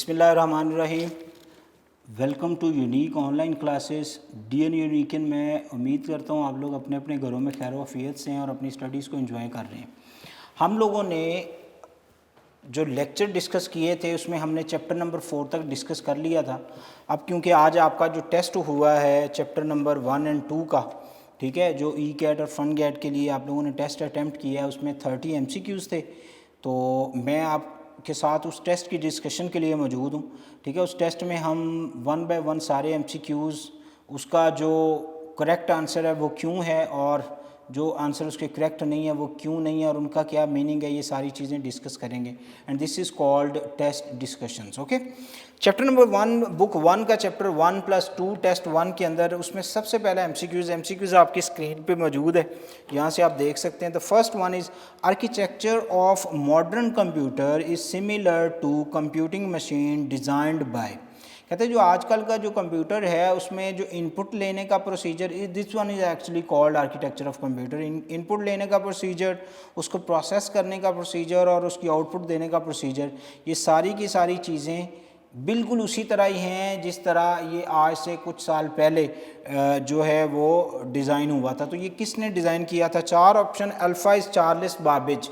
बिस्मिल्लाहिर्रहमानिर्रहीम। Welcome to unique online classes. डीएन यूनिकन में उम्मीद करता हूँ आप लोग अपने अपने घरों में खैर वफ़ियत से हैं और अपनी स्टडीज़ को एंजॉय कर रहे हैं। हम लोगों ने जो लेक्चर डिस्कस किए थे उसमें हमने चैप्टर नंबर 4 तक डिस्कस कर लिया था। अब क्योंकि आज आपका जो टेस्ट हुआ है चैप्टर नंबर 1 और 2 का, ठीक है, जो ई कैट और फन गैट के लिए आप लोगों ने टेस्ट अटैम्प्ट किया है उसमें 30 MCQs थे। तो मैं आपके साथ उस टेस्ट की डिस्कशन के लिए मौजूद हूँ। ठीक है, उस टेस्ट में हम 1 बाय 1 सारे MCQs, उसका जो करेक्ट आंसर है वो क्यों है और जो आंसर उसके करेक्ट नहीं है वो क्यों नहीं है और उनका क्या मीनिंग है, ये सारी चीज़ें डिस्कस करेंगे। And this is called test discussions. Okay, chapter number 1, book 1 का चैप्टर 1+2 टेस्ट 1 के अंदर उसमें सबसे पहला MCQs आपकी स्क्रीन पे मौजूद है, यहाँ से आप देख सकते हैं। The first one is architecture of modern computer is similar to computing machine designed by. कहते हैं जो आजकल का जो कंप्यूटर है उसमें जो इनपुट लेने का procedure, this one is actually called architecture of computer. Input लेने का प्रोसीजर, उसको प्रोसेस करने का प्रोसीजर और उसकी आउटपुट देने का प्रोसीजर, ये सारी की सारी चीज़ें बिल्कुल उसी तरह ही हैं जिस तरह ये आज से कुछ साल पहले जो है वो डिज़ाइन हुआ था। तो ये किसने डिज़ाइन किया था? 4 option. Alpha is Charles Babbage.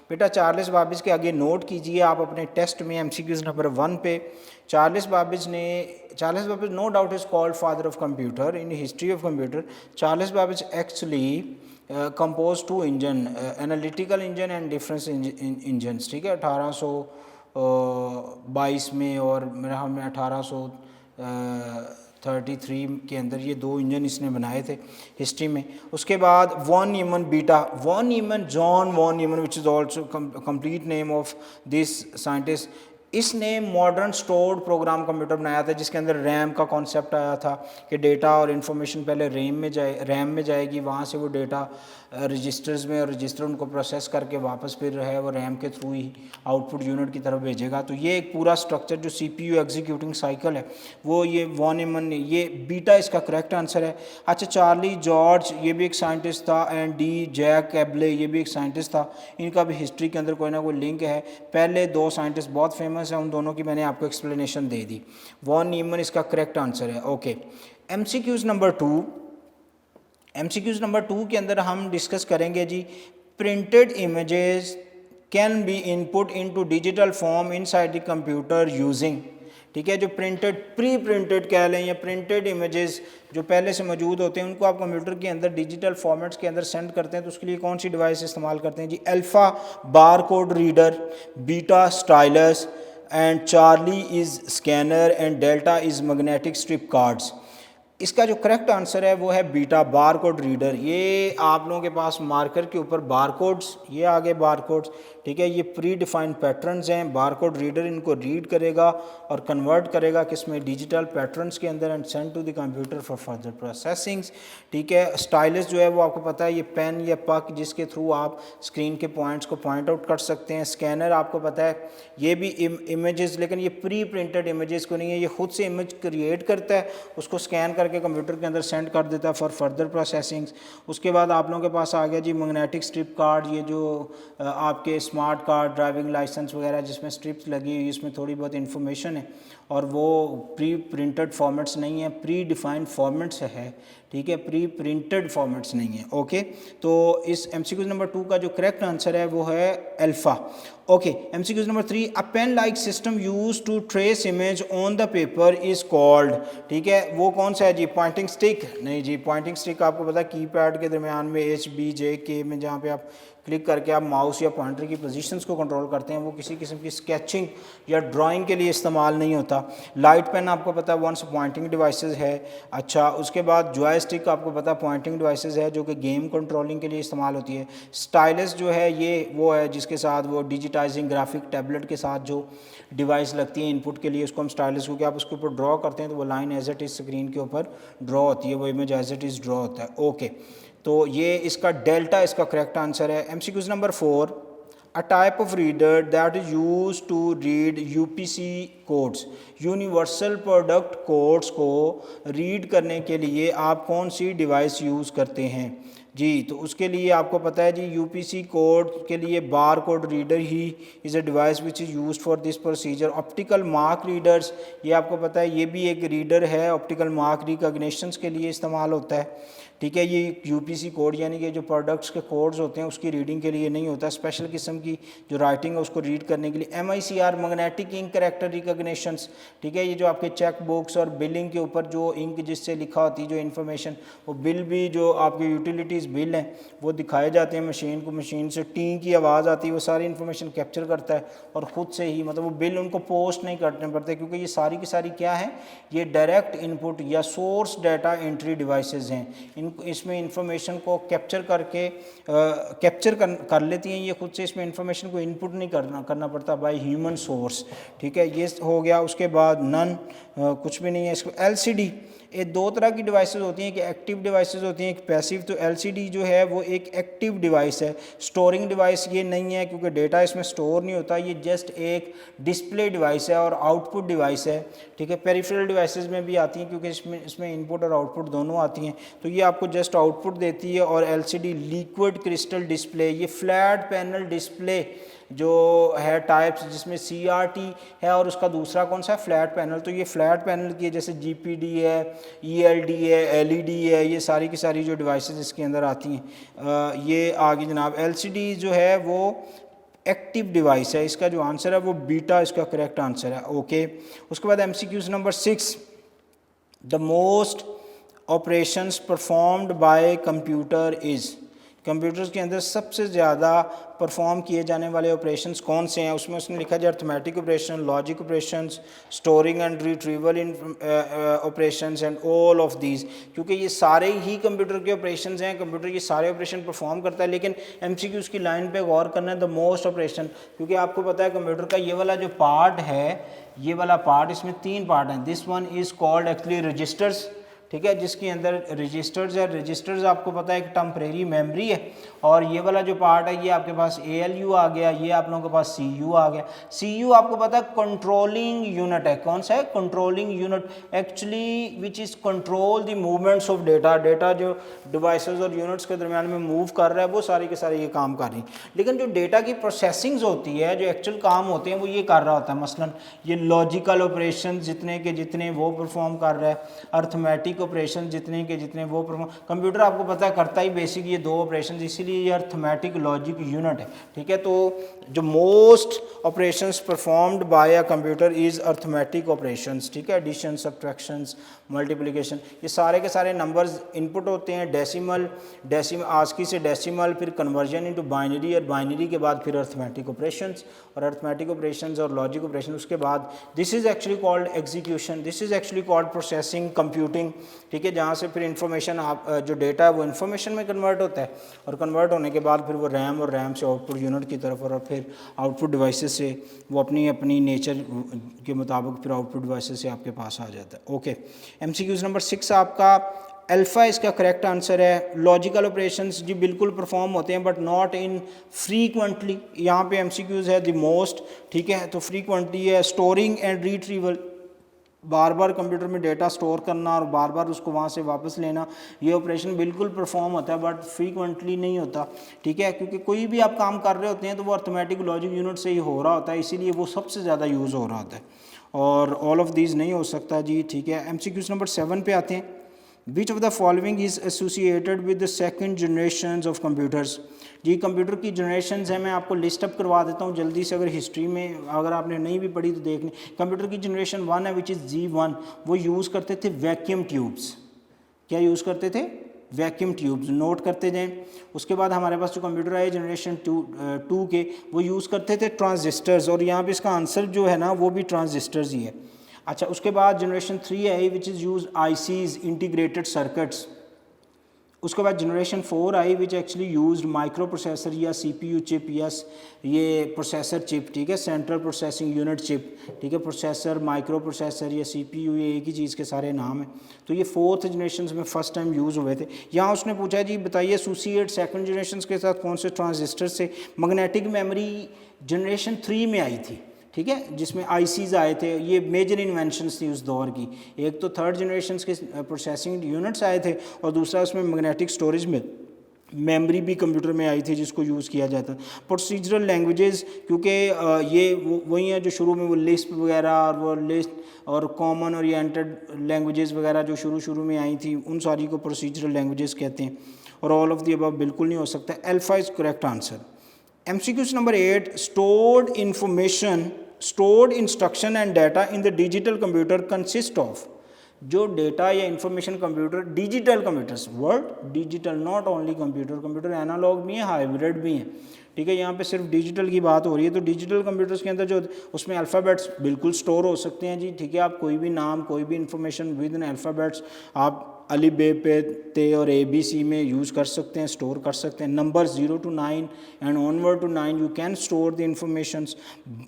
बेटा चार्ल्स बाबेज के आगे नोट कीजिए आप अपने टेस्ट में MCQs नंबर 1 पे। Charles Babbage no doubt is called father of computer in history of computer. Charles Babbage actually compose 2 engine, analytical engine and difference engines. ठीक है, 1822 में और मेरा ख्याल में 1833 के अंदर ये 2 इंजन इसने बनाए थे हिस्ट्री में। उसके बाद von Neumann beta, John von Neumann which is also complete name of this scientist. इसने मॉडर्न स्टोर्ड प्रोग्राम कंप्यूटर बनाया था जिसके अंदर रैम का कॉन्सेप्ट आया था कि डेटा और इन्फॉर्मेशन पहले रैम में जाएगी, वहाँ से वो डेटा रजिस्टर्स में और रजिस्टर उनको प्रोसेस करके वापस फिर है वो रैम के थ्रू ही आउटपुट यूनिट की तरफ भेजेगा। तो ये एक पूरा स्ट्रक्चर जो CPU एग्जीक्यूटिंग साइकिल है वो ये वॉन न्यूमन ने, ये बीटा इसका करेक्ट आंसर है। अच्छा, चार्ली जॉर्ज ये भी एक साइंटिस्ट था एंड डी जैक कैबले ये भी एक साइंटिस्ट था। इनका भी हिस्ट्री के अंदर कोई ना कोई लिंक है। पहले 2 साइंटिस्ट बहुत फेमस हैं, उन दोनों की मैंने आपको एक्सप्लेनेशन दे दी। वॉन न्यूमन इसका करेक्ट आंसर है। ओके, MCQs नंबर 2 के अंदर हम डिस्कस करेंगे जी, printed images can be input into digital form inside the computer using. ठीक है, जो प्री प्रिंटेड कह लें या प्रिंटेड इमेजेस जो पहले से मौजूद होते हैं उनको आप कंप्यूटर के अंदर डिजिटल फॉर्मेट्स के अंदर सेंड करते हैं तो उसके लिए कौन सी डिवाइस इस्तेमाल करते हैं जी? Alpha bar code reader, beta stylus and Charlie is scanner and delta is magnetic strip cards. इसका जो करेक्ट आंसर है वो है बीटा बार कोड रीडर। ये आप लोगों के पास मार्कर के ऊपर बार कोड्स, ये आगे बार कोड्स, ठीक है, ये प्री डिफाइंड पैटर्न्स हैं। बार कोड रीडर इनको रीड करेगा और कन्वर्ट करेगा किसमें? डिजिटल पैटर्न्स के अंदर and send to the computer for further processings. ठीक है, स्टाइलस जो है वो आपको पता है ये पेन या पक जिसके थ्रू आप स्क्रीन के पॉइंट्स को पॉइंट आउट कर सकते हैं। स्कैनर आपको पता है ये भी इमेजेस, लेकिन ये प्री प्रिंटेड इमेजेस को नहीं है, ये खुद से इमेज क्रिएट करता है, उसको स्कैन करके कंप्यूटर के अंदर सेंड कर देता है फॉर फर्दर प्रोसेसिंग्स। उसके बाद आप लोगों के पास आ गया जी मैग्नेटिक स्ट्रिप कार्ड, ये जो आपके स्मार्ट कार्ड, ड्राइविंग लाइसेंस वगैरह जिसमें स्ट्रिप्स लगी हुई, इसमें थोड़ी बहुत इन्फॉर्मेशन है और वो प्री प्रिंटेड फॉर्मेट्स नहीं है, प्री डिफाइंड फॉर्मेट्स है। ठीक है, प्री प्रिंटेड फॉर्मेट्स नहीं है। ओके, तो इस MCQ नंबर 2 का जो करेक्ट आंसर है वो है alpha. Okay, MCQ number 3, a pen like system use to trace image on the paper is called. ठीक है, वो कौन सा है जी? Poynting stick? नहीं जी, पॉइंटिंग स्टिक आपको पता है कीपैड के दरमियान में HBJK में जहाँ पे आप क्लिक करके आप माउस या पॉइंटर की पोजीशंस को कंट्रोल करते हैं, वो किसी किस्म की स्केचिंग या ड्राइंग के लिए इस्तेमाल नहीं होता। लाइट पेन आपको पता है वंस पॉइंटिंग डिवाइसेस है। अच्छा, उसके बाद जॉयस्टिक आपको पता है पॉइंटिंग डिवाइसेस है जो कि गेम कंट्रोलिंग के लिए इस्तेमाल होती है। स्टाइलस जो है ये वो है जिसके साथ वो डिजिटाइजिंग ग्राफिक टैबलेट के साथ जो डिवाइस लगती है इनपुट के लिए, उसको हम स्टाइलस को, कि आप उसके ऊपर ड्रॉ करते हैं तो वो line as it is screen के ऊपर ड्रॉ होती है, वो image as it is draw होता है। ओके, तो ये इसका डेल्टा इसका करेक्ट आंसर है। MCQ number 4, a type of reader that is use to read UPC codes, universal product codes को रीड करने के लिए आप कौन सी डिवाइस यूज़ करते हैं? जी, तो उसके लिए आपको पता है जी यूपीसी कोड के लिए बार code reader he is a device which is used for this procedure. Optical mark readers, ये आपको पता है ये भी एक रीडर है, ऑप्टिकल मार्क रिकॉग्निशंस के लिए इस्तेमाल होता है। ठीक है, ये यूपीसी कोड यानी कि जो प्रोडक्ट्स के कोड्स होते हैं उसकी रीडिंग के लिए नहीं होता, स्पेशल किस्म की जो राइटिंग है उसको रीड करने के लिए। MICR magnetic ink character recognitions, ठीक है, ये जो आपके चेक बुक्स और बिलिंग के ऊपर जो इंक जिससे लिखा होती है जो इन्फॉर्मेशन, वो बिल भी जो आपके यूटिलिटीज़ बिल हैं वो दिखाए जाते हैं मशीन को, मशीन से टी की आवाज़ आती है, वो सारी इन्फॉर्मेशन कैप्चर करता है और ख़ुद से ही मतलब वो बिल उनको पोस्ट नहीं करने पड़ते, क्योंकि ये सारी की सारी क्या है, ये डायरेक्ट इनपुट या सोर्स डाटा एंट्री डिवाइसेस हैं। इसमें इंफॉर्मेशन को कैप्चर करके कैप्चर कर लेती हैं ये खुद से, इसमें इंफॉर्मेशन को इनपुट नहीं करना पड़ता बाय ह्यूमन सोर्स। ठीक है, ये हो गया। उसके बाद नन कुछ भी नहीं है। इसको LCD, ये दो तरह की डिवाइसेस होती हैं, कि एक्टिव डिवाइसेस होती हैं, एक पैसिव। तो LCD जो है वो एक एक्टिव डिवाइस है, स्टोरिंग डिवाइस ये नहीं है क्योंकि डेटा इसमें स्टोर नहीं होता, ये जस्ट एक डिस्प्ले डिवाइस है और आउटपुट डिवाइस है। ठीक है, पेरिफेरल डिवाइसेस में भी आती हैं क्योंकि इसमें इनपुट और आउटपुट दोनों आती हैं, तो ये आपको जस्ट आउटपुट देती है। और LCD लिक्विड क्रिस्टल डिस्प्ले, ये फ्लैट पैनल डिस्प्ले जो है टाइप्स, जिसमें CRT है और उसका दूसरा कौन सा है, फ्लैट पैनल। तो ये फ्लैट पैनल की है, जैसे GPD है, ELD है, LED है, ये सारी की सारी जो डिवाइसेस इसके अंदर आती हैं। ये आगे जनाब LCD जो है वो एक्टिव डिवाइस है, इसका जो आंसर है वो बीटा इसका करेक्ट आंसर है। ओके, उसके बाद MCQs number 6, the most operations performed by computer is, computers के अंदर सबसे ज़्यादा परफॉर्म किए जाने वाले ऑपरेशंस कौन से हैं। उसमें उसने लिखा है arithmetic operation, logic operations, storing and retrieval operations and all of these, क्योंकि ये सारे ही कंप्यूटर के ऑपरेशंस हैं, कंप्यूटर ये सारे ऑपरेशन परफॉर्म करता है। लेकिन MCQs की लाइन पे गौर करना है, द मोस्ट ऑपरेशन, क्योंकि आपको पता है कंप्यूटर का ये वाला जो पार्ट है, ये वाला पार्ट, इसमें 3 पार्ट हैं। This one is called actually registers, ठीक है, जिसके अंदर रजिस्टर्स है। रजिस्टर्स आपको पता है एक टेम्परेरी मेमोरी है, और ये वाला जो पार्ट है ये आपके पास ALU आ गया, ये आप लोगों के पास CU आ गया। CU आपको पता है कंट्रोलिंग यूनिट है, कौन सा है, controlling unit, actually which is control the movements of data, data जो डिवाइसेस और यूनिट्स के दरमियान में मूव कर रहा है वो सारे के सारे ये काम कर रही हैं। लेकिन जो डेटा की प्रोसेसिंग्स होती है, जो एक्चुअल काम होते हैं वो ये कर रहा होता है, मसलन ये लॉजिकल ऑपरेशन जितने के जितने वो परफॉर्म कर रहा है, अर्थमेटिक ऑपरेशन जितने के जितने वो परफॉर्म, कंप्यूटर आपको पता है करता ही बेसिक ये 2 ऑपरेशन, इसीलिए ये अर्थमेटिक लॉजिक यूनिट है। ठीक है, तो जो most operations performed by a computer is arithmetic operations. ठीक है, एडिशन, सब्ट्रैक्शंस, मल्टीप्लिकेशन, ये सारे के सारे नंबर्स इनपुट होते हैं, डेसिमल आस्की से डेसिमल, फिर कन्वर्जन इनटू बाइनरी, और बाइनरी के बाद फिर अर्थमेटिक ऑपरेशंस, और अर्थमेटिक ऑपरेशंस और लॉजिक ऑपरेशन, उसके बाद this is actually called execution, this is actually called processing, computing. ठीक है, जहाँ से फिर इंफॉर्मेशन आप जो डेटा है वो इन्फॉर्मेशन में कन्वर्ट होता है, और कन्वर्ट होने के बाद फिर वो रैम, और रैम से आउटपुट यूनिट की तरफ, और फिर आउटपुट डिवाइसेस से वो अपनी अपनी नेचर के मुताबिक फिर आउटपुट डिवाइसेस से आपके पास आ जाता है। ओके, MCQs नंबर 6 आपका अल्फ़ा इसका करेक्ट आंसर है। लॉजिकल ऑपरेशंस जी बिल्कुल परफॉर्म होते हैं बट नॉट इन फ्रीक्वेंटली, यहाँ पे MCQs है द मोस्ट। ठीक है, तो फ्रीक्वेंटली है। Storing and retrieval, bar bar computer में डेटा स्टोर करना और बार बार उसको वहाँ से वापस लेना, ये ऑपरेशन बिल्कुल परफॉर्म होता है बट फ्रीक्वेंटली नहीं होता। ठीक है, क्योंकि कोई भी आप काम कर रहे होते हैं तो वो अर्थमेटिक लॉजिक यूनिट से ही हो रहा होता है, इसीलिए वो सबसे ज़्यादा यूज़ हो रहा होता है, और ऑल ऑफ दीज नहीं हो सकता जी। ठीक है, MCQs नंबर 7 पे आते हैं। Which of the following is associated with the second generation of computers. जी कंप्यूटर की जनरेशन है, मैं आपको लिस्ट अप करवा देता हूँ जल्दी से, अगर हिस्ट्री में अगर आपने नहीं भी पढ़ी तो देख लें। कंप्यूटर की जनरेशन 1 है विच इज़ G1, वो यूज़ करते थे वैक्यूम ट्यूब्स। क्या यूज़ करते थे? वैक्यूम ट्यूब्स, नोट करते जाएं। उसके बाद हमारे पास जो कंप्यूटर आए जनरेशन 2 के, वो यूज़ करते थे ट्रांजिस्टर्स, और यहाँ पे इसका आंसर जो है ना वो भी ट्रांजिस्टर्स ही है। अच्छा, उसके बाद generation 3 I which is use ICs, integrated circuits. उसके बाद generation 4 I which actually used micro processor या CPU चिप, या ये प्रोसेसर चिप। ठीक है, सेंट्रल प्रोसेसिंग यूनिट चिप। ठीक है, प्रोसेसर, माइक्रो प्रोसेसर या CPU, ये एक ही चीज़ के सारे नाम हैं। तो ये 4th जनरेशन में फर्स्ट टाइम यूज़ हुए थे। यहाँ उसने पूछा जी बताइए एसोसिएट सेकंड जनरेशन के साथ कौन से ट्रांजिस्टर से। मैग्नेटिक मेमोरी जनरेशन 3 में आई थी। ठीक है, जिसमें ICs आए थे, ये मेजर इन्वेंशंस थी उस दौर की। एक तो 3rd जनरेशन के प्रोसेसिंग यूनिट्स आए थे, और दूसरा उसमें मैग्नेटिक स्टोरेज में मेमोरी भी कंप्यूटर में आई थी जिसको यूज़ किया जाता है। प्रोसीजरल लैंग्वेजेस क्योंकि ये वही हैं जो शुरू में वो लिस्प वगैरह और वो लिस्ट और कॉमन ओरिएंटेड लैंग्वेजेस वगैरह जो शुरू में आई थी उन सारी को प्रोसीजरल लैंग्वेजेस कहते हैं। और ऑल ऑफ द अबव बिल्कुल नहीं हो सकता। Alpha is correct answer. MCQs number 8, stored instruction and data in the digital computer consist of। जो डेटा या information computer digital computers, word digital, not only computer analogue भी हैं, hybrid भी हैं, ठीक है। यहाँ पे सिर्फ डिजिटल की बात हो रही है। तो डिजिटल कंप्यूटर्स के अंदर जो उसमें अल्फ़ाबेट्स बिल्कुल स्टोर हो सकते हैं जी, ठीक है। आप कोई भी नाम कोई भी इंफॉर्मेशन विद इन अल्फ़ाबेट्स आप अलिफ बे पे ते और ABC में यूज़ कर सकते हैं, स्टोर कर सकते हैं। Number 0 to 9 and onward to 9 you can store the informations.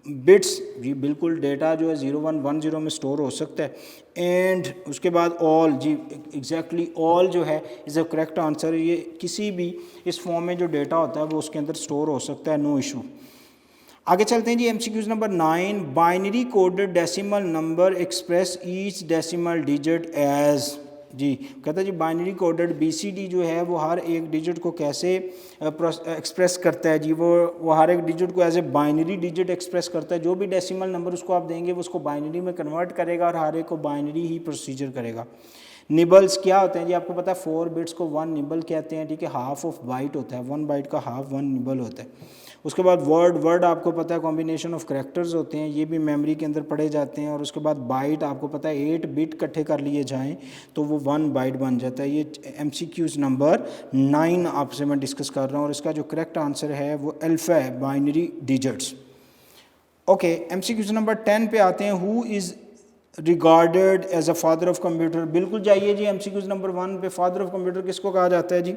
Bits जी बिल्कुल डेटा जो है 0110 में स्टोर हो सकता है। एंड उसके बाद ऑल जी एग्जैक्टली ऑल जो है इज़ अ करेक्ट आंसर। ये किसी भी इस फॉर्म में जो डेटा होता है वो उसके अंदर स्टोर हो सकता है, नो इशू। आगे चलते हैं जी। MCQs number 9, binary coded decimal number express each decimal digit as. जी कहता है जी बाइनरी कोडेड BCD जो है वो हर एक डिजिट को कैसे एक्सप्रेस करता है जी। वो हर एक डिजिट को as a binary digit express करता है। जो भी डेसिमल नंबर उसको आप देंगे वो उसको बाइनरी में कन्वर्ट करेगा और हर एक को बाइनरी ही प्रोसीजर करेगा। निबल्स क्या होते हैं जी, आपको पता है 4 बिट्स को 1 निबल कहते हैं, ठीक है। हाफ ऑफ बाइट होता है, 1 बाइट का हाफ 1 निबल होता है। उसके बाद वर्ड आपको पता है कॉम्बिनेशन ऑफ करैक्टर्स होते हैं, ये भी मेमोरी के अंदर पढ़े जाते हैं। और उसके बाद बाइट आपको पता है 8 बिट इकट्ठे कर लिए जाएं तो वो 1 बाइट बन जाता है। ये MCQs नंबर 9 आपसे मैं डिस्कस कर रहा हूँ और इसका जो करेक्ट आंसर है वो अल्फा है, binary digits. Okay, MCQs number 10 पे आते हैं। Who is regarded as a father of computer. बिल्कुल जाइए जी, MCQs नंबर 1 पे फादर ऑफ कंप्यूटर किसको कहा जाता है जी?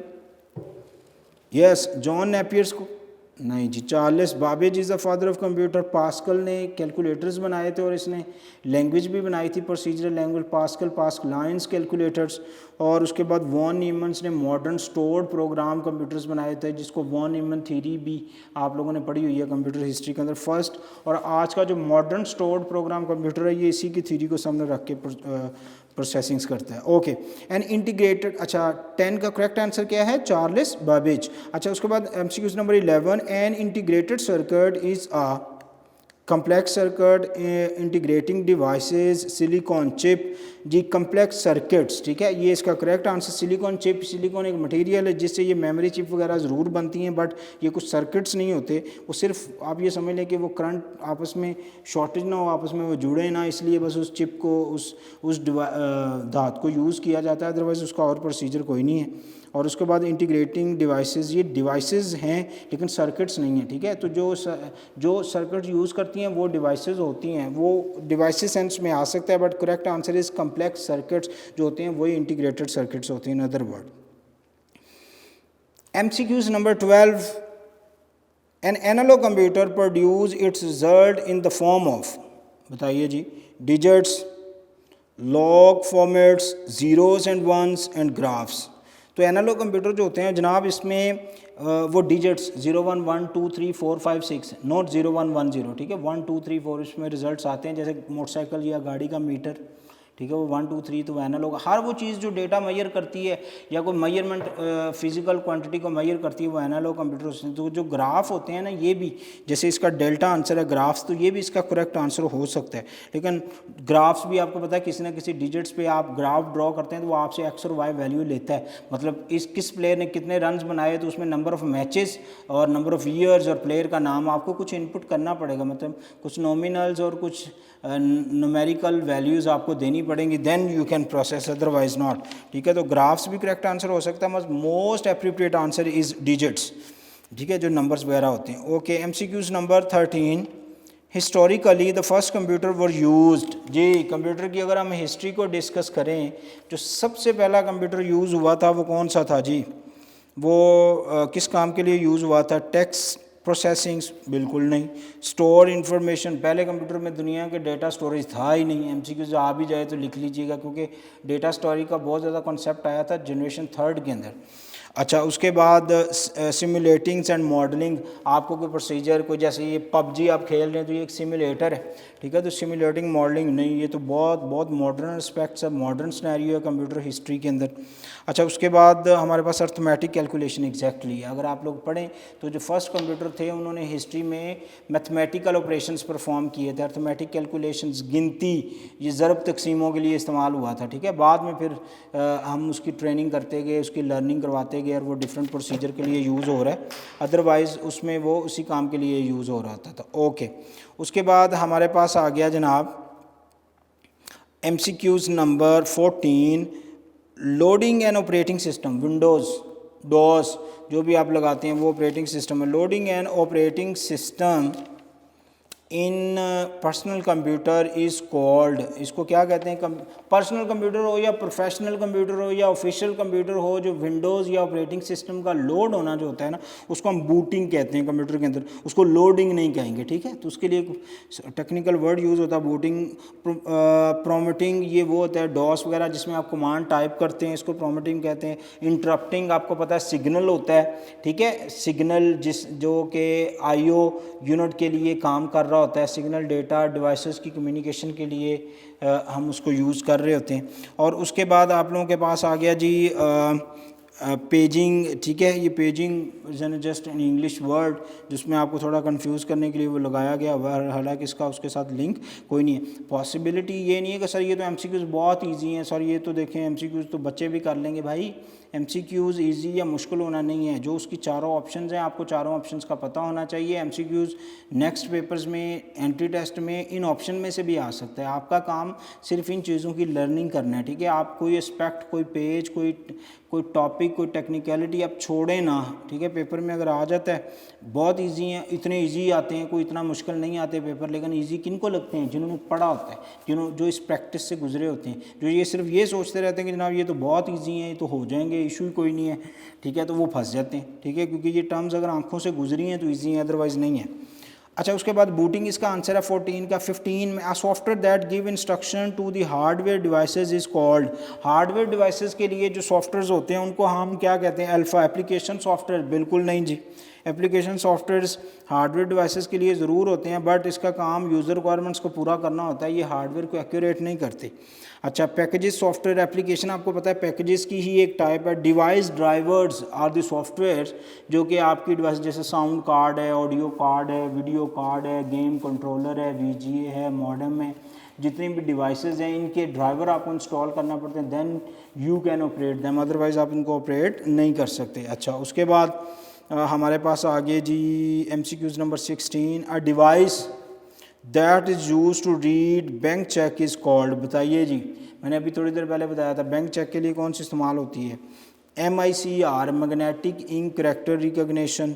यस, जॉन नेपियर्स को नहीं जी। Charles Babbage is the father of computer. Pascal ने कैलकुलेटर्स बनाए थे और इसने लैंग्वेज भी बनाई थी, procedural language Pascaline calculators. और उसके बाद वॉन न्यूमन्स ने मॉडर्न स्टोर्ड प्रोग्राम कंप्यूटर्स बनाए थे जिसको वॉन न्यूमन थ्योरी भी आप लोगों ने पढ़ी हुई है कंप्यूटर हिस्ट्री के अंदर फर्स्ट। और आज का जो मॉडर्न स्टोर्ड प्रोग्राम कंप्यूटर है ये इसी की थ्योरी को सामने रख के प्रोसेसिंग्स करता है। Okay, and integrated. अच्छा 10 का करेक्ट आंसर क्या है? Charles Babbage. अच्छा उसके बाद MCQs number 11, an integrated circuit is a complex circuit integrating devices silicon chip जी complex circuits, ठीक है। ये इसका correct answer silicon chip. Silicon एक मटेरियल है जिससे ये मेमोरी चिप वगैरह ज़रूर बनती हैं बट ये कुछ सर्किट्स नहीं होते। वो सिर्फ आप ये समझ लें कि वो करंट आपस में शॉर्टेज ना हो, आपस में वो जुड़े ना, इसलिए बस उस चिप को उस धातु को यूज़ किया जाता है, अदरवाइज़ उसका और प्रोसीजर कोई नहीं है। और उसके बाद इंटीग्रेटिंग डिवाइसेस, ये डिवाइसेस हैं लेकिन सर्किट्स नहीं हैं, ठीक है। तो जो सर्किट यूज़ करती हैं वो डिवाइसेस होती हैं, वो डिवाइसेस सेंस में आ सकता है but correct answer is complex circuits जो होते हैं वही इंटीग्रेटेड सर्किट्स होती हैं in other word. MCQs number 12, an analog computer produce its result in the form of, बताइए जी, digits, log formats, zeros and ones and graphs. तो analog computer जो होते हैं जनाब इसमें वो डिजिट्स 0 1 1 2 3 4 5 6, नॉट 0 1 1 0, ठीक है। 1 2 3 4 इसमें रिजल्ट्स आते हैं, जैसे मोटरसाइकिल या गाड़ी का मीटर, ठीक है, वो 1 2 3 तो वो एनालॉग। हर वो चीज़ जो डेटा मैयर करती है या कोई मैयरमेंट फिजिकल क्वांटिटी को मैयर करती है वो एनालॉग कंप्यूटर से। तो जो ग्राफ होते हैं ना, ये भी जैसे इसका डेल्टा आंसर है ग्राफ्स, तो ये भी इसका करेक्ट आंसर हो सकता है। लेकिन ग्राफ्स भी आपको पता है किसी ना किसी डिजिट्स पे आप ग्राफ ड्रॉ करते हैं तो वो आपसे एक्स और वाई वैल्यू लेता है, मतलब किस प्लेयर ने कितने रन्स बनाए, तो उसमें नंबर ऑफ़ मैचेस और नंबर ऑफ़ ईयर्स और प्लेयर का नाम आपको कुछ इनपुट करना पड़ेगा, मतलब कुछ नॉमिनल्स और कुछ न्यूमेरिकल वैल्यूज़ आपको देनी पड़ेंगी, then you can process, otherwise not, ठीक है। तो ग्राफ्स भी करेक्ट आंसर हो सकता है, must most appropriate answer is digits, ठीक है, जो नंबर्स वगैरह होते हैं। Okay, MCQs number 13, historically the first computer were used. जी कंप्यूटर की अगर हम हिस्ट्री को डिस्कस करें, जो सबसे पहला कंप्यूटर यूज़ हुआ था वो कौन सा था जी? वो किस काम के लिए यूज़ हुआ था? टेक्स्ट प्रोसेसिंग्स, बिल्कुल नहीं। स्टोर इन्फॉर्मेशन, पहले कंप्यूटर में दुनिया के डेटा स्टोरेज था ही नहीं। MCQs आ भी जाए तो लिख लीजिएगा क्योंकि डेटा स्टोरेज का बहुत ज़्यादा कॉन्सेप्ट आया था जनरेशन 3 के अंदर। अच्छा, उसके बाद सिमुलेटिंग्स एंड मॉडलिंग, आपको कोई प्रोसीजर, कोई जैसे ये पबजी आप खेल रहे हैं तो ये एक सिमुलेटर है, ठीक है। तो सिमुलेटिंग मॉडलिंग नहीं, ये तो बहुत बहुत मॉडर्न एस्पेक्ट्स है, मॉडर्न सिनेरियो है कंप्यूटर हिस्ट्री के अंदर। अच्छा, उसके बाद हमारे पास अर्थमेटिक कैलकुलेशन, एग्जैक्टली अगर आप लोग पढ़ें तो जो फर्स्ट कंप्यूटर थे उन्होंने हिस्ट्री में मैथमेटिकल ऑपरेशंस परफॉर्म किए थे, अर्थमेटिक कैलकुलेशंस, गिनती, ये ज़रब तकसीमों के लिए इस्तेमाल हुआ था, ठीक है। बाद में फिर हम उसकी ट्रेनिंग करते गए, उसकी लर्निंग करवाते गए और वो डिफरेंट प्रोसीजर के लिए यूज़ हो रहा है, अदरवाइज़ उसमें वो उसी काम के लिए यूज़ हो रहा था। ओके, उसके बाद हमारे पास आ गया जनाब MCQs number 14, loading and operating system, Windows, DOS जो भी आप लगाते हैं वो ऑपरेटिंग सिस्टम है। Loading and operating system in personal computer is called, इसको क्या कहते हैं, पर्सनल कंप्यूटर हो या प्रोफेशनल कंप्यूटर हो या ऑफिशियल कंप्यूटर हो, जो विंडोज़ या ऑपरेटिंग सिस्टम का लोड होना जो होता है ना, उसको हम बूटिंग कहते हैं कंप्यूटर के अंदर, उसको लोडिंग नहीं कहेंगे, ठीक है। तो उसके लिए एक टेक्निकल वर्ड यूज़ होता है बूटिंग, प्रोमोटिंग ये वो होता है डॉस वगैरह जिसमें आप कमांड टाइप करते हैं, इसको प्रोमोटिंग कहते हैं। इंटरप्टिंग आपको पता है सिग्नल होता है, ठीक है, सिग्नल जो कि IO यूनिट के लिए काम कर रहा होता है, सिग्नल डेटा डिवाइसेस की कम्युनिकेशन के लिए हम उसको यूज़ कर रहे होते हैं। और उसके बाद आप लोगों के पास आ गया जी पेजिंग, ठीक है। ये paging is just an English word जिसमें आपको थोड़ा कंफ्यूज करने के लिए वो लगाया गया, हालांकि इसका उसके साथ लिंक कोई नहीं है। पॉसिबिलिटी ये नहीं है कि सर ये तो MCQs बहुत इजी हैं, सर ये तो देखें MCQs तो बच्चे भी कर लेंगे। भाई MCQs ईजी या मुश्किल होना नहीं है, जो उसकी चारों ऑप्शंस हैं आपको चारों ऑप्शंस का पता होना चाहिए। MCQs नेक्स्ट पेपर्स में, एंट्री टेस्ट में इन ऑप्शन में से भी आ सकता है। आपका काम सिर्फ इन चीज़ों की लर्निंग करना है, ठीक है। आप कोई एस्पेक्ट, कोई पेज, कोई टॉपिक, कोई टेक्निकलिटी आप छोड़ें ना, ठीक है। पेपर में अगर आ जाता है बहुत इजी है, इतने इजी आते हैं, कोई इतना मुश्किल नहीं आते पेपर। लेकिन इजी किन को लगते हैं? जिन्होंने पढ़ा होता है, जो इस प्रैक्टिस से गुजरे होते हैं। जो ये सिर्फ ये सोचते रहते हैं कि जनाब ये तो बहुत ईजी है, ये तो हो जाएंगे, इशू ही कोई नहीं है, ठीक है, तो वो फंस जाते हैं, ठीक है, क्योंकि ये टर्म्स अगर आंखों से गुजरी हैं तो ईजी हैं, अदरवाइज़ नहीं है। अच्छा, उसके बाद बूटिंग इसका आंसर है 14 का। 15 में software that give instruction to the hardware devices is called, hardware devices के लिए जो सॉफ्टवेयर्स होते हैं उनको हम क्या कहते हैं? अल्फ़ा। एप्लीकेशन सॉफ्टवेयर बिल्कुल नहीं जी, एप्लीकेशन सॉफ्टवेयर्स हार्डवेयर डिवाइसेस के लिए ज़रूर होते हैं, बट इसका काम यूज़र रिक्वायरमेंट्स को पूरा करना होता है, ये हार्डवेयर को एक्यूरेट नहीं करते। अच्छा, पैकेजेस सॉफ्टवेयर एप्लीकेशन आपको पता है पैकेजेस की ही एक टाइप है। Device drivers are the software जो कि आपकी डिवाइस, जैसे साउंड कार्ड है, ऑडियो कार्ड है, वीडियो कार्ड है, गेम कंट्रोलर है, VGA है, मॉडेम है, जितनी भी डिवाइसेस हैं इनके ड्राइवर आपको इंस्टॉल करना पड़ते हैं, then you can operate them, otherwise आप इनको ऑपरेट नहीं कर सकते। अच्छा, उसके बाद हमारे पास आगे जी MCQs number 16, a device that is use to read bank cheque is called. बताइए जी, मैंने अभी थोड़ी देर पहले बताया था बैंक चेक के लिए कौन सी इस्तेमाल होती है? MICR, magnetic ink character recognition,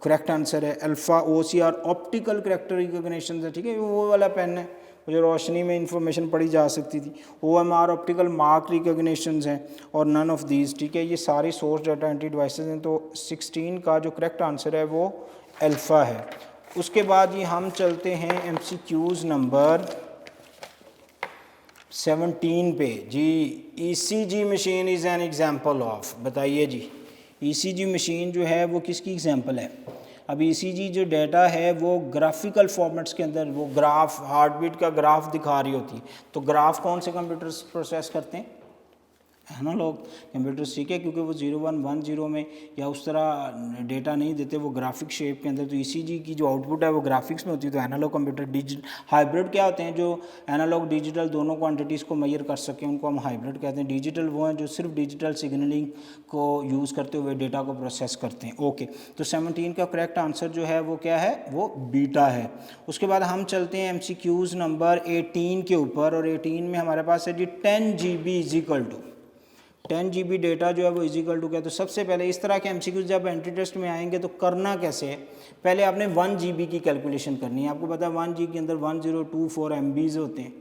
correct answer है। Alpha OCR, optical character recognition है, ठीक है, वो वाला पेन है जो रोशनी में इंफॉर्मेशन पढ़ी जा सकती थी। OMR, ऑप्टिकल मार्क रिकग्निशन है, और नन ऑफ दीज, ठीक है, ये सारी सोर्स डाटा एंट्री डिवाइसेस हैं। तो 16 का जो करेक्ट आंसर है वो अल्फ़ा है। उसके बाद ये हम चलते हैं MCQs नंबर 17 पे जी। ECG machine is an example of, बताइए जी ECG मशीन जो है वो किसकी एग्जाम्पल है? अब ECG जो डाटा है वो ग्राफिकल फॉर्मेट्स के अंदर, वो ग्राफ, हार्ट बीट का ग्राफ दिखा रही होती है। तो ग्राफ कौन से कंप्यूटर्स प्रोसेस करते हैं? है ना लोग, कंप्यूटर्स, ठीक है, क्योंकि वो 0110 में या उस तरह डेटा नहीं देते, वो ग्राफिक शेप के अंदर। तो ECG की जो आउटपुट है वो ग्राफिक्स में होती है। तो एनालॉग कंप्यूटर, डिजिटल, हाइब्रिड क्या होते हैं? जो एनालॉग डिजिटल दोनों क्वांटिटीज़ को मेजर कर सकें उनको हम हाइब्रिड कहते हैं। डिजिटल वो हैं जो सिर्फ डिजिटल सिग्नलिंग को यूज़ करते हुए डेटा को प्रोसेस करते हैं। ओके, तो 17 का करेक्ट आंसर जो है वो क्या है? वो बीटा है। उसके बाद हम चलते हैं MCQs नंबर 18 के ऊपर, और 18 में हमारे पास है जी 10 GB is equal to, 10 GB data जो है वो इजिकल टू क्या? तो सबसे पहले इस तरह के MCQs जब एंट्री टेस्ट में आएंगे तो करना कैसे है? पहले आपने 1 GB की कैलकुलेशन करनी है। आपको पता है 1 GB के अंदर 1024 MBs होते हैं,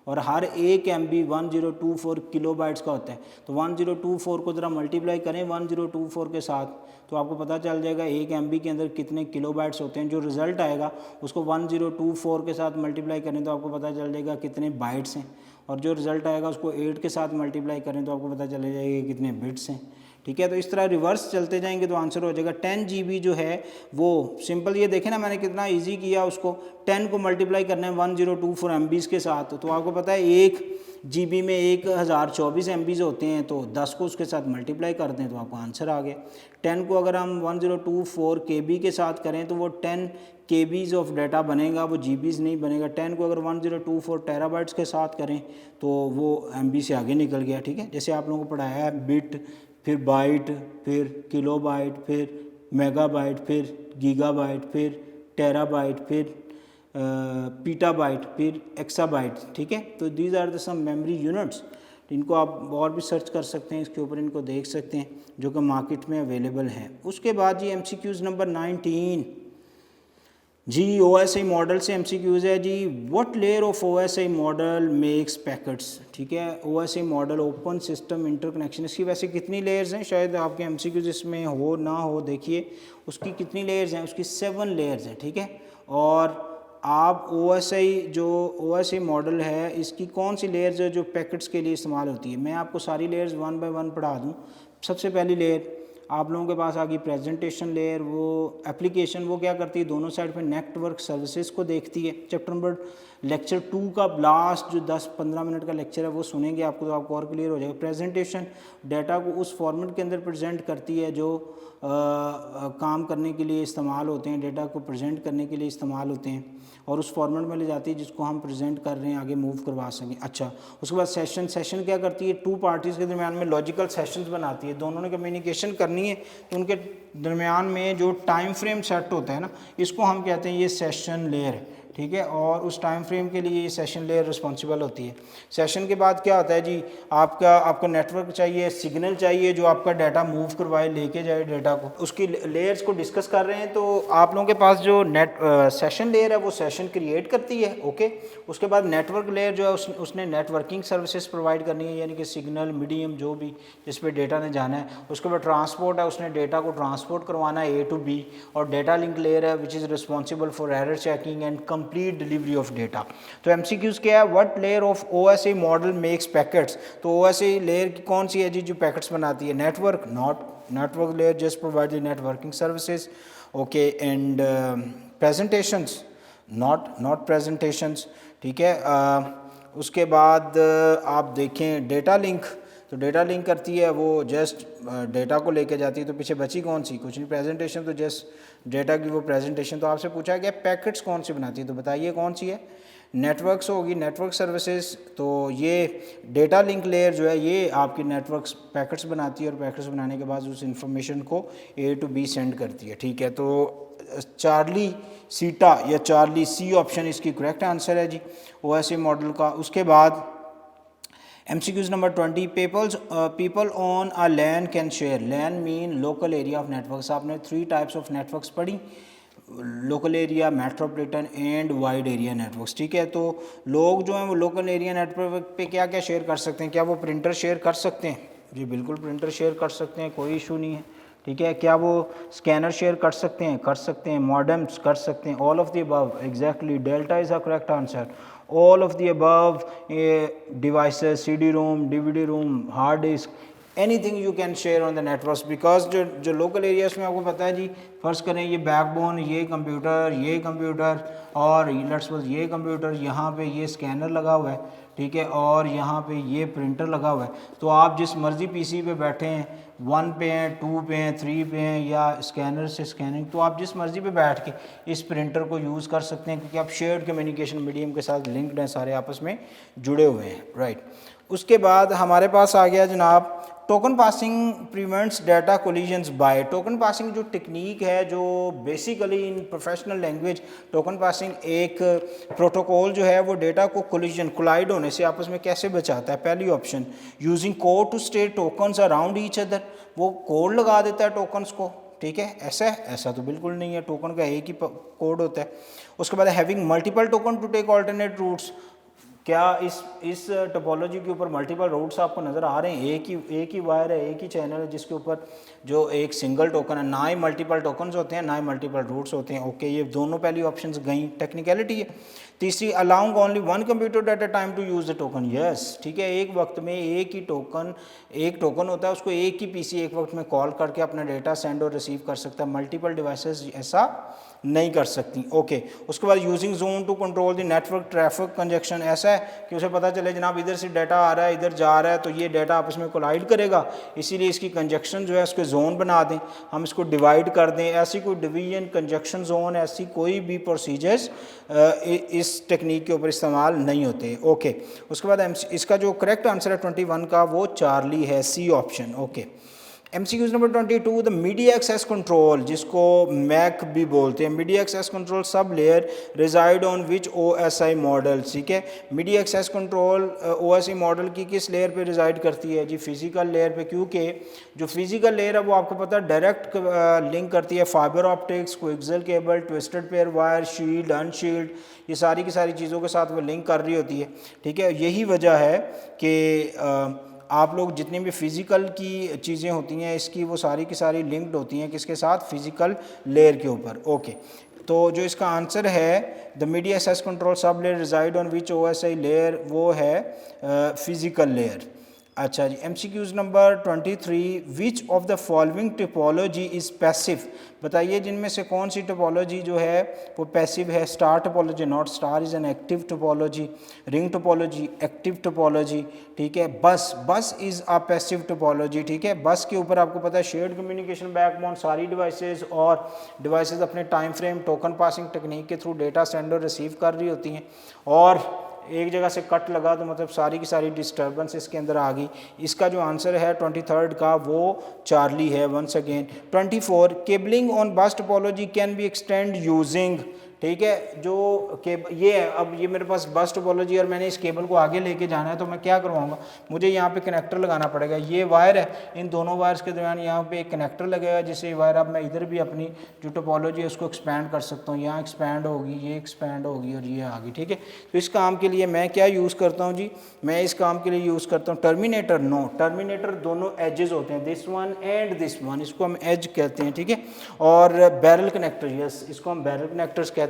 और हर एक MB 1024 किलोबाइट्स का होता है। तो 1024 को ज़रा मल्टीप्लाई करें 1024 के साथ, तो आपको पता चल जाएगा एक MB के अंदर कितने किलोबाइट्स होते हैं। जो रिज़ल्ट आएगा उसको 1024 के साथ मल्टीप्लाई करें तो आपको पता चल जाएगा कितने बाइट्स हैं, और जो रिज़ल्ट आएगा उसको 8 के साथ मल्टीप्लाई करें तो आपको पता चल जाएगा कितने बिट्स हैं, ठीक है। तो इस तरह रिवर्स चलते जाएंगे तो आंसर हो जाएगा 10 GB जो है वो सिंपल, ये देखें ना मैंने कितना इजी किया उसको, 10 को मल्टीप्लाई करना है 1024 MBs के साथ। तो आपको पता है 1 GB में 1024 MBs होते हैं, तो 10 को उसके साथ मल्टीप्लाई कर दें तो आपको आंसर आ गया। 10 को अगर हम 1024 KB के साथ करें तो वो 10 KBs ऑफ डाटा बनेगा, वो GBs नहीं बनेगा। 10 को अगर 1024 टेराबाइट्स के साथ करें तो वो MB से आगे निकल गया, ठीक है। जैसे आप लोगों को पढ़ाया है बिट, फिर बाइट, फिर किलोबाइट, फिर मेगाबाइट, फिर गीगाबाइट, फिर टेराबाइट, फिर पीटाबाइट, फिर एक्साबाइट, ठीक है। तो these are the some memory units. इनको आप और भी सर्च कर सकते हैं, इसके ऊपर इनको देख सकते हैं जो कि मार्केट में अवेलेबल हैं। उसके बाद जी MCQs नंबर 19 जी, OSI मॉडल से MCQs है जी। What layer of OSI model makes packets, ठीक है। OSI model open system interconnection, इसकी वैसे कितनी लेयर्स हैं, शायद आपके MCQs इसमें हो ना हो, देखिए उसकी कितनी लेयर्स हैं, उसकी 7 लेयर्स हैं, ठीक है। और आप OSI मॉडल है, इसकी कौन सी लेयर्स है जो पैकेट्स के लिए इस्तेमाल होती है। मैं आपको सारी लेयर्स 1 बाय 1 पढ़ा दूँ। सबसे पहली लेयर आप लोगों के पास आ गई प्रेजेंटेशन लेयर। वो एप्लीकेशन वो क्या करती है, दोनों साइड पे नेटवर्क सर्विसेज को देखती है। चैप्टर नंबर लेक्चर 2 का लास्ट जो 10-15 मिनट का लेक्चर है वो सुनेंगे आपको, तो आपको और क्लियर हो जाएगा। प्रेजेंटेशन डाटा को उस फॉर्मेट के अंदर प्रेजेंट करती है जो काम करने के लिए इस्तेमाल होते हैं, डेटा को प्रेजेंट करने के लिए इस्तेमाल होते हैं, और उस फॉर्मेट में ले जाती है जिसको हम प्रेजेंट कर रहे हैं आगे मूव करवा सकें। अच्छा, उसके बाद सेशन क्या करती है, 2 पार्टीज़ के दरमियान में लॉजिकल सेशंस बनाती है। दोनों ने कम्युनिकेशन करनी है तो उनके दरमियान में जो टाइम फ्रेम सेट होता है ना, इसको हम कहते हैं ये सेशन लेयर है, ठीक है। और उस टाइम फ्रेम के लिए ये सेशन लेयर रिस्पॉन्सिबल होती है। सेशन के बाद क्या होता है जी, आपको नेटवर्क चाहिए, सिग्नल चाहिए जो आपका डाटा मूव करवाए, लेके जाए डाटा को। उसकी लेयर्स को डिस्कस कर रहे हैं, तो आप लोगों के पास जो सेशन लेयर है वो सेशन क्रिएट करती है, ओके। उसके बाद नेटवर्क लेयर जो है उसने नेटवर्किंग सर्विसेज प्रोवाइड करनी है, यानी कि सिग्नल मीडियम जो भी जिस पे डेटा ने जाना है। उसके बाद ट्रांसपोर्ट है, उसने डेटा को ट्रांसपोर्ट करवाना है A to B। और डेटा लिंक लेयर है which is responsible for error checking and complete delivery of data. तो MCQs क्या है, what layer of OSI model makes packets. तो OSI लेयर की कौन सी है जी जो पैकेट्स बनाती है, network, not network layer just provide the networking services, okay. And presentations, not presentations, ठीक है। उसके बाद आप देखें डेटा लिंक, तो डेटा लिंक करती है वो जस्ट डेटा को लेके जाती है। तो पीछे बची कौन सी, कुछ नहीं, प्रेजेंटेशन तो जस्ट डेटा की वो प्रेजेंटेशन। तो आपसे पूछा गया पैकेट्स कौन सी बनाती है, तो बताइए कौन सी है, नेटवर्क्स होगी, नेटवर्क सर्विसेज। तो ये डेटा लिंक लेयर जो है ये आपकी नेटवर्क्स पैकेट्स बनाती है, और पैकेट्स बनाने के बाद उस इंफॉर्मेशन को A to B सेंड करती है, ठीक है। तो चार्ली सीटा या चार्ली सी ऑप्शन इसकी करेक्ट आंसर है जी OSI मॉडल का। उसके बाद MCQs number 20 people on a LAN can share. LAN mean local area of networks. आपने 3 टाइप्स ऑफ नेटवर्क्स पढ़ी, local area, metropolitan and wide area networks, ठीक है। तो लोग जो हैं वो लोकल एरिया नेटवर्क पे क्या क्या शेयर कर सकते हैं, क्या वो प्रिंटर शेयर कर सकते हैं, जी बिल्कुल प्रिंटर शेयर कर सकते हैं, कोई इशू नहीं है, ठीक है। क्या वो स्कैनर शेयर कर सकते हैं, कर सकते हैं, मॉडेम्स कर सकते हैं, all of the above, exactly, delta is a correct answer. All of the above devices, CD ROM, DVD ROM, hard disk, anything you can share on the networks, because जो लोकल एरियाज में आपको पता है जी, फ़र्ज़ करें ये backbone, ये computer और लेट्स सपोज ये कंप्यूटर, यहाँ पे ये स्कैनर लगा हुआ है, ठीक है, और यहाँ पे ये प्रिंटर लगा हुआ है। तो आप जिस मर्ज़ी PC पे बैठे हैं, 1 पे हैं, 2 पे हैं, 3 पे हैं, या स्कैनर से स्कैनिंग, तो आप जिस मर्ज़ी पे बैठ के इस प्रिंटर को यूज़ कर सकते हैं, क्योंकि आप शेयर्ड कम्युनिकेशन मीडियम के साथ लिंक्ड हैं, सारे आपस में जुड़े हुए हैं, राइट। उसके बाद हमारे पास आ गया जनाब token passing prevents data collisions by. Token passing जो टेक्निक है, जो basically in professional language token passing एक प्रोटोकॉल जो है वो डेटा को कोलाइड होने से आपस में कैसे बचाता है। पहली option, using code to state tokens around each other, वो कोड लगा देता है टोकन्स को, ठीक है। ऐसा तो बिल्कुल नहीं है, टोकन का एक ही कोड होता है। उसके बाद having multiple token to take alternate routes. क्या इस टोपोलॉजी के ऊपर मल्टीपल रूट्स आपको नज़र आ रहे हैं, एक ही वायर है, एक ही चैनल है जिसके ऊपर जो एक सिंगल टोकन है, ना ही मल्टीपल टोकन्स होते हैं ना ही मल्टीपल रूट्स होते हैं। ओके, ये दोनों पहली ऑप्शंस गई, टेक्निकलिटी है। तीसरी, allowing only one computer at a time to use the token, yes, ठीक है, एक वक्त में एक टोकन होता है, उसको एक ही पीसी एक वक्त में कॉल करके अपना डेटा सेंड और रिसीव कर सकता है, मल्टीपल डिवाइसेस ऐसा नहीं कर सकती। ओके, उसके बाद using zone to control the network traffic congestion, ऐसा है कि उसे पता चले जनाब इधर से डाटा आ रहा है इधर जा रहा है तो ये डाटा आपस में कोलाइड करेगा, इसीलिए इसकी कंजक्शन जो है उसके जोन बना दें, हम इसको डिवाइड कर दें। ऐसी कोई डिवीजन, कंजक्शन जोन, ऐसी कोई भी प्रोसीजर्स इस टेक्निक के ऊपर इस्तेमाल नहीं होते। ओके, उसके बाद इसका जो करेक्ट आंसर है 21 का वो चार्ली है, C option. Okay, MCQs number 22, the media access control, जिसको मैक भी बोलते हैं, media access control sub layer reside on which OSI model, ठीक है, media access control OSI model की किस लेयर पे रिजाइड करती है जी, फिजिकल लेयर पे, क्योंकि जो फिजिकल लेयर है वो आपको पता है डायरेक्ट लिंक करती है fiber optics, coaxial cable, twisted pair wire, shield, unshielded, ये सारी की सारी चीज़ों के साथ वो लिंक कर रही होती है, ठीक है। यही वजह है कि आप लोग जितनी भी फ़िज़िकल की चीज़ें होती हैं इसकी वो सारी की सारी लिंक्ड होती हैं किसके साथ, फिज़िकल लेयर के ऊपर। ओके, तो जो इसका आंसर है the media access control sub layer reside on which OSI layer, वो है फिज़िकल लेयर। अच्छा जी, MCQs number 23, which of the following topology is passive, बताइए जिनमें से कौन सी टोपोलॉजी जो है वो पैसिव है। Star topology, not star is an active topology, ring topology active topology, ठीक है, बस इज़ अ पैसिव टोपोलॉजी, ठीक है। बस के ऊपर आपको पता है शेयर्ड कम्युनिकेशन बैकबोन, सारी डिवाइसेस और डिवाइसेस अपने time frame token passing technique के थ्रू डेटा सेंड और रिसीव कर रही होती हैं, और एक जगह से कट लगा तो मतलब सारी की सारी डिस्टर्बेंस इसके अंदर आ गई। इसका जो आंसर है 23 का वो चार्ली है once again. 24, cabling on bus topology can be extend using, ठीक है, जो ये है, अब ये मेरे पास बस टोपोलॉजी और मैंने इस केबल को आगे लेके जाना है तो मैं क्या करवाऊंगा, मुझे यहाँ पे कनेक्टर लगाना पड़ेगा। ये वायर है, इन दोनों वायर्स के दरमियान यहाँ पे एक कनेक्टर लगेगा, जिससे वायर अब मैं इधर भी अपनी जो टोपोलॉजी है उसको एक्सपैंड कर सकता हूँ, यहाँ एक्सपैंड होगी, ये एक्सपैंड होगी और ये आ गई, ठीक है। तो इस काम के लिए मैं क्या यूज़ करता हूँ जी, मैं इस काम के लिए यूज़ करता हूँ टर्मिनेटर। नो, टर्मिनेटर दोनों एजेस होते हैं, this one and this one, इसको हम एज कहते हैं, ठीक है। और बैरल कनेक्टर, यस, इसको हम बैरल कनेक्टर्स कहते हैं।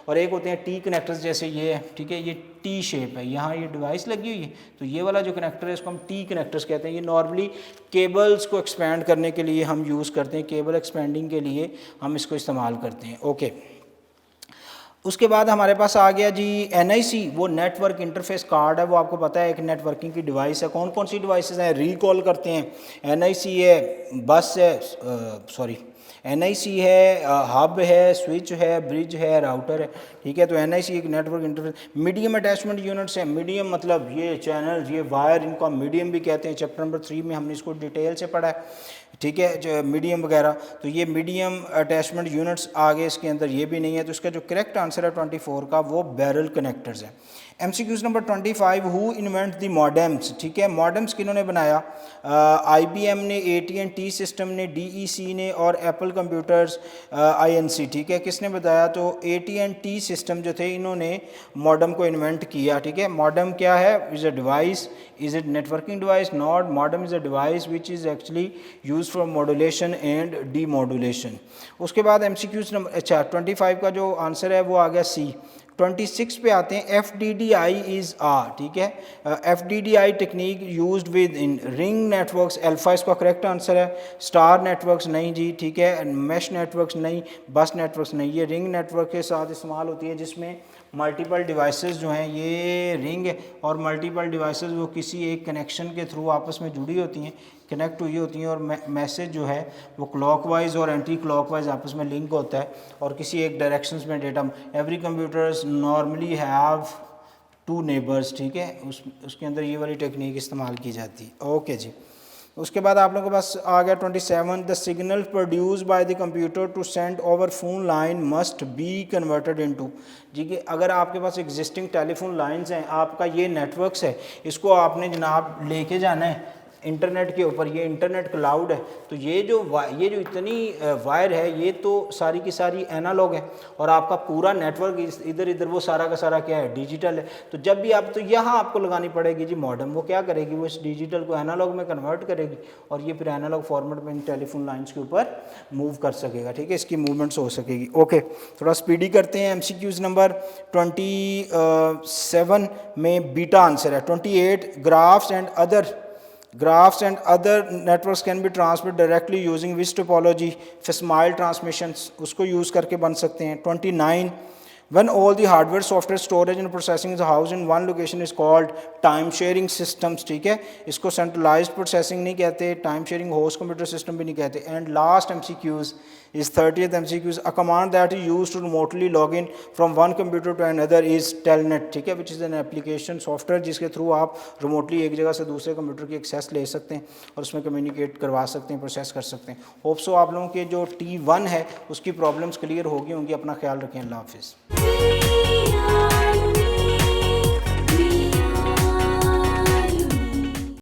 और एक होते हैं टी कनेक्टर्स, जैसे ये है, ठीक है, ये टी शेप है, यहाँ ये डिवाइस लगी हुई है तो ये वाला जो कनेक्टर है इसको हम टी कनेक्टर्स कहते हैं। ये नॉर्मली केबल्स को एक्सपैंड करने के लिए हम यूज़ करते हैं, केबल एक्सपेंडिंग के लिए हम इसको इस्तेमाल करते हैं। ओके, उसके बाद हमारे पास आ गया जी NIC, वो नेटवर्क इंटरफेस कार्ड है, वो आपको पता है एक नेटवर्किंग की डिवाइस है। कौन कौन सी डिवाइसेस हैं, रिकॉल करते हैं, NIC है, बस है, सॉरी NIC है, हब है, स्विच है, ब्रिज है, राउटर है, ठीक है। तो NIC एक network interface. Medium attachment units है, मीडियम मतलब ये चैनल, ये वायर, इनको हम मीडियम भी कहते हैं, चैप्टर नंबर 3 में हमने इसको डिटेल से पढ़ा है, ठीक है, जो मीडियम वगैरह। तो ये मीडियम अटैचमेंट यूनिट्स आगे इसके अंदर ये भी नहीं है, तो इसका जो करेक्ट आंसर है 24 का वो बैरल कनेक्टर्स है। MCQs number 25, who invent the modems, ठीक है, मॉडेम्स किन्होंने बनाया, IBM ने, AT&T सिस्टम ने, DEC ने और एप्पल कंप्यूटर्स INC, ठीक है, किसने बताया, तो AT&T सिस्टम जो थे इन्होंने मॉडेम को इन्वेंट किया, ठीक है। मॉडेम क्या है, is a device, is it networking device, not, modem is a device which is actually use for modulation and D modulation. उसके बाद MCQs नंबर, अच्छा 25 का जो आंसर है वो आ गया C। 26 पे आते हैं, FDDI इज़ आ, ठीक है, FDDI technique used with in ring networks, alpha इसका करेक्ट आंसर है, स्टार नेटवर्क्स नहीं जी, ठीक है, मैश नेटवर्क्स नहीं, बस नेटवर्क्स नहीं, ये रिंग नेटवर्क के साथ इस्तेमाल होती है जिसमें मल्टीपल डिवाइसेस जो हैं, ये रिंग और मल्टीपल डिवाइसेस वो किसी एक कनेक्शन के थ्रू आपस में जुड़ी होती हैं, कनेक्ट हुई होती हैं, और मैसेज जो है वो क्लॉकवाइज और एंटी क्लॉकवाइज आपस में लिंक होता है और किसी एक डायरेक्शंस में data. Every computers normally have 2 neighbours, ठीक है, उसके अंदर ये वाली टेक्निक इस्तेमाल की जाती है। ओके जी, उसके बाद आप लोगों के पास आ गया 27, the signal produce by the computer to send over phone line must be converted into, जी कि अगर आपके पास एग्जिस्टिंग टेलीफोन लाइंस हैं, आपका ये नेटवर्क्स है, इसको आपने जनाब लेके जाना है इंटरनेट के ऊपर, ये इंटरनेट क्लाउड है, तो ये जो इतनी वायर है ये तो सारी की सारी एनालॉग है और आपका पूरा नेटवर्क इधर इधर वो सारा का सारा क्या है, डिजिटल है। तो जब भी आप, तो यहाँ आपको लगानी पड़ेगी जी मॉडेम। वो क्या करेगी, वो इस डिजिटल को एनालॉग में कन्वर्ट करेगी और ये फिर एनालॉग फॉर्मेट में टेलीफोन लाइन्स के ऊपर मूव कर सकेगा, ठीक है, इसकी मूवमेंट्स हो सकेगी। ओके, थोड़ा स्पीडी करते हैं। MCQs नंबर 27 में बीटा आंसर है। 28 Graphs and other networks can be transmitted directly using which topology? Fresnel transmissions, उसको यूज़ करके बन सकते हैं। 29 when all the hardware, software, storage and processing is housed in one location is called time sharing systems, ठीक है, इसको centralized processing नहीं कहते, time sharing host computer system भी नहीं कहते। And last MCQs is 30th MCQs, a command that is used to remotely log in from one computer to another is telnet, ठीक है, which is an application software जिसके through आप remotely एक जगह से दूसरे कंप्यूटर की एक्सेस ले सकते हैं और उसमें कम्युनिकेट करवा सकते हैं, प्रोसेस कर सकते हैं। होप सो आप लोगों के जो T1 है उसकी प्रॉब्लम्स क्लियर होगी होंगी। अपना ख्याल रखें, अल्लाह हाफिज़।